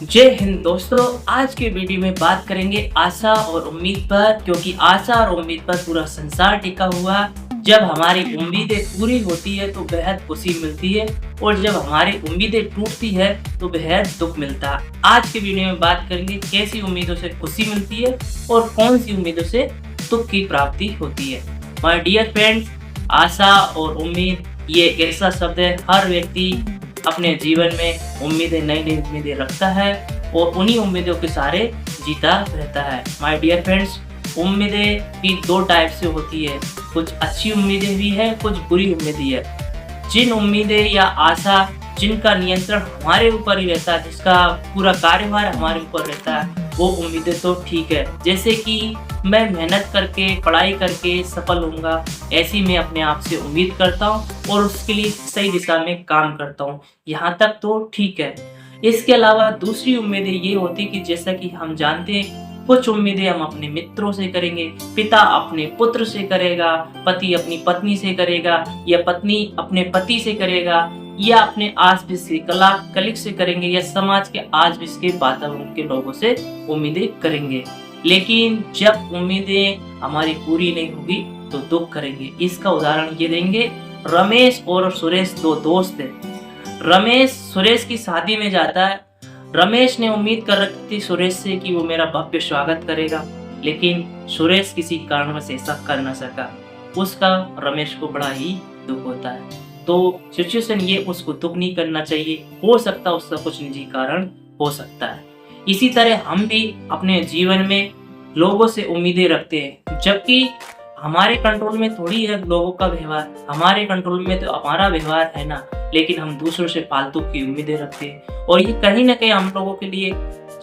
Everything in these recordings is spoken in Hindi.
जय हिंद दोस्तों। आज के वीडियो में बात करेंगे आशा और उम्मीद पर, क्योंकि आशा और उम्मीद पर पूरा संसार टिका हुआ है। जब हमारी उम्मीदें पूरी होती है तो बेहद खुशी मिलती है, और जब हमारी उम्मीदें टूटती है तो बेहद दुख मिलता है। आज के वीडियो में बात करेंगे कैसी उम्मीदों से खुशी मिलती है और कौन सी उम्मीदों से दुख की प्राप्ति होती है। माय डियर फ्रेंड्स, आशा और उम्मीद ये एक ऐसा शब्द है, हर व्यक्ति अपने जीवन में उम्मीदें नई नई उम्मीदें रखता है और उन्हीं उम्मीदों के सहारे जीता रहता है। माय डियर फ्रेंड्स, उम्मीदें भी दो टाइप से होती है, कुछ अच्छी उम्मीदें भी है, कुछ बुरी उम्मीदें है। जिन उम्मीदें या आशा जिनका नियंत्रण हमारे ऊपर ही रहता है, जिसका पूरा कार्यभार हमारे ऊपर रहता है, वो उम्मीदें तो ठीक है। जैसे कि मैं मेहनत करके पढ़ाई करके सफल होऊंगा, ऐसी मैं अपने आप से उम्मीद करता हूँ और उसके लिए सही दिशा में काम करता हूँ, यहाँ तक तो ठीक है। इसके अलावा दूसरी उम्मीदें ये होती कि जैसा कि हम जानते हैं, कुछ उम्मीदें हम अपने मित्रों से करेंगे, पिता अपने पुत्र से करेगा, पति अपनी पत्नी से करेगा, या पत्नी अपने पति से करेगा, या अपने आस-पास के कलीग से करेंगे, या समाज के आस-पास के वातावरण के लोगों से उम्मीदें करेंगे। लेकिन जब उम्मीदें हमारी पूरी नहीं होगी तो दुख करेंगे। इसका उदाहरण ये देंगे, रमेश और सुरेश दो दोस्त हैं। रमेश सुरेश की शादी में जाता है। रमेश ने उम्मीद कर रखी थी सुरेश से कि वो मेरा भव्य स्वागत करेगा, लेकिन सुरेश किसी कारणवश ऐसा कर न सका। उसका रमेश को बड़ा ही दुख होता है। तो सिचुएशन ये, उसको दुख नहीं करना चाहिए, हो सकता है उसका कुछ निजी कारण हो सकता है। इसी तरह हम भी अपने जीवन में लोगों से उम्मीदें रखते हैं, जबकि हमारे कंट्रोल में थोड़ी है लोगों का व्यवहार, हमारे कंट्रोल में तो हमारा व्यवहार है ना, लेकिन हम दूसरों से फालतू की उम्मीदें रखते हैं, और ये कहीं ना कहीं हम लोगों के लिए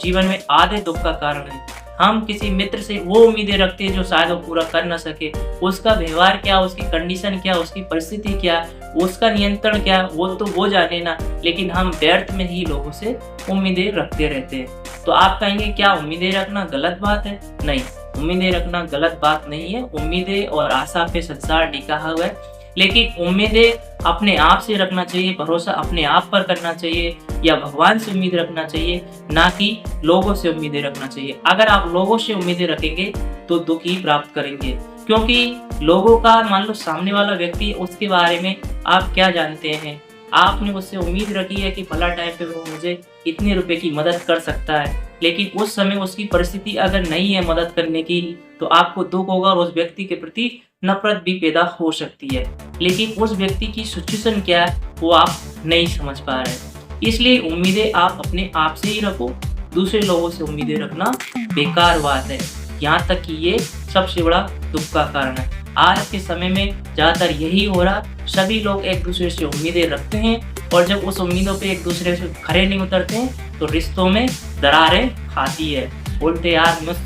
जीवन में आधे दुख का कारण है। हम किसी मित्र से वो उम्मीदें रखते हैं जो शायद वो पूरा कर ना सके। उसका व्यवहार क्या, उसकी कंडीशन क्या, उसकी परिस्थिति क्या, उसका नियंत्रण क्या, वो तो वो जाने ना, लेकिन हम व्यर्थ में ही लोगों से उम्मीदें रखते रहते हैं। तो आप कहेंगे क्या उम्मीदें रखना गलत बात है? नहीं, उम्मीदें रखना गलत बात नहीं है। उम्मीदें और आशा पे संसार टिका हुआ है, लेकिन उम्मीदें अपने आप से रखना चाहिए, भरोसा अपने आप पर करना चाहिए, या भगवान से उम्मीद रखना चाहिए, ना कि लोगों से उम्मीदें रखना चाहिए। अगर आप लोगों से उम्मीदें रखेंगे तो दुख ही प्राप्त करेंगे, क्योंकि लोगों का, मान लो सामने वाला व्यक्ति, उसके बारे में आप क्या जानते हैं? आपने उससे उम्मीद रखी है कि भला टाइम पे वो मुझे इतने रुपए की मदद कर सकता है, लेकिन उस समय उसकी परिस्थिति अगर नहीं है मदद करने की, तो आपको दुख होगा और उस व्यक्ति के प्रति नफरत भी पैदा हो सकती है। लेकिन उस व्यक्ति की सिचुएशन क्या है वो आप नहीं समझ पा रहे। इसलिए उम्मीदें आप अपने आप से ही रखो, दूसरे लोगों से उम्मीदें रखना बेकार बात है, यहाँ तक कि ये सबसे बड़ा दुख का कारण है। आज के समय में ज़्यादातर यही हो रहा, सभी लोग एक दूसरे से उम्मीदें रखते हैं, और जब उस उम्मीदों पे एक दूसरे से खरे नहीं उतरते हैं तो रिश्तों में दरारें खाती है। बोलते यार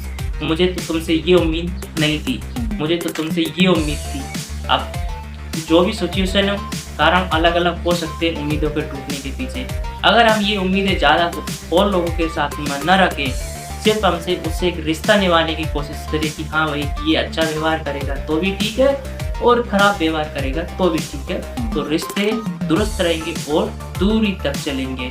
मुझे तो तुमसे ये उम्मीद नहीं थी, मुझे तो तुमसे ये उम्मीद थी। अब जो भी सिचुएशन है, कारण अलग अलग हो सकते हैं उम्मीदों के टूटने के पीछे। अगर हम ये उम्मीदें ज़्यादा और लोगों के साथ में न रखें, सिर्फ हमसे उससे एक रिश्ता निभाने की कोशिश करें कि हाँ भाई ये अच्छा व्यवहार करेगा तो भी ठीक है, और खराब व्यवहार करेगा तो भी ठीक है, तो रिश्ते दुरुस्त रहेंगे और दूरी तक चलेंगे।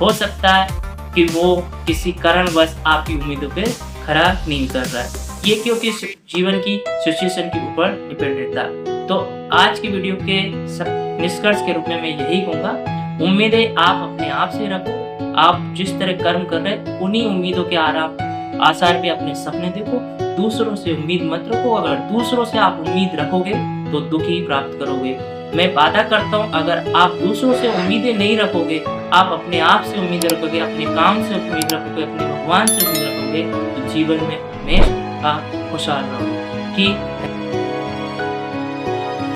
हो सकता है कि वो किसी कारणवश आपकी उम्मीदों पे खरा नहीं उतर रहा है, ये क्योंकि जीवन की सिचुएशन के ऊपर डिपेंड रहता है। तो आज की वीडियो के निष्कर्ष के रूप में मैं यही कहूँगा, उम्मीदें आप अपने आप से रखो। आप जिस तरह कर्म कर रहे हैं उन्हीं उम्मीदों के आसार पे अपने सपने देखो, दूसरों से उम्मीद मत रखो। अगर दूसरों से आप उम्मीद रखोगे तो दुख ही प्राप्त करोगे। मैं वादा करता हूँ, अगर आप दूसरों से उम्मीदें नहीं रखोगे, आप अपने आप से उम्मीद रखोगे, अपने काम से उम्मीद रखोगे, अपने भगवान से उम्मीद रखोगे, तो जीवन में हमेशा खुशहाल रहोगे। ठीक है।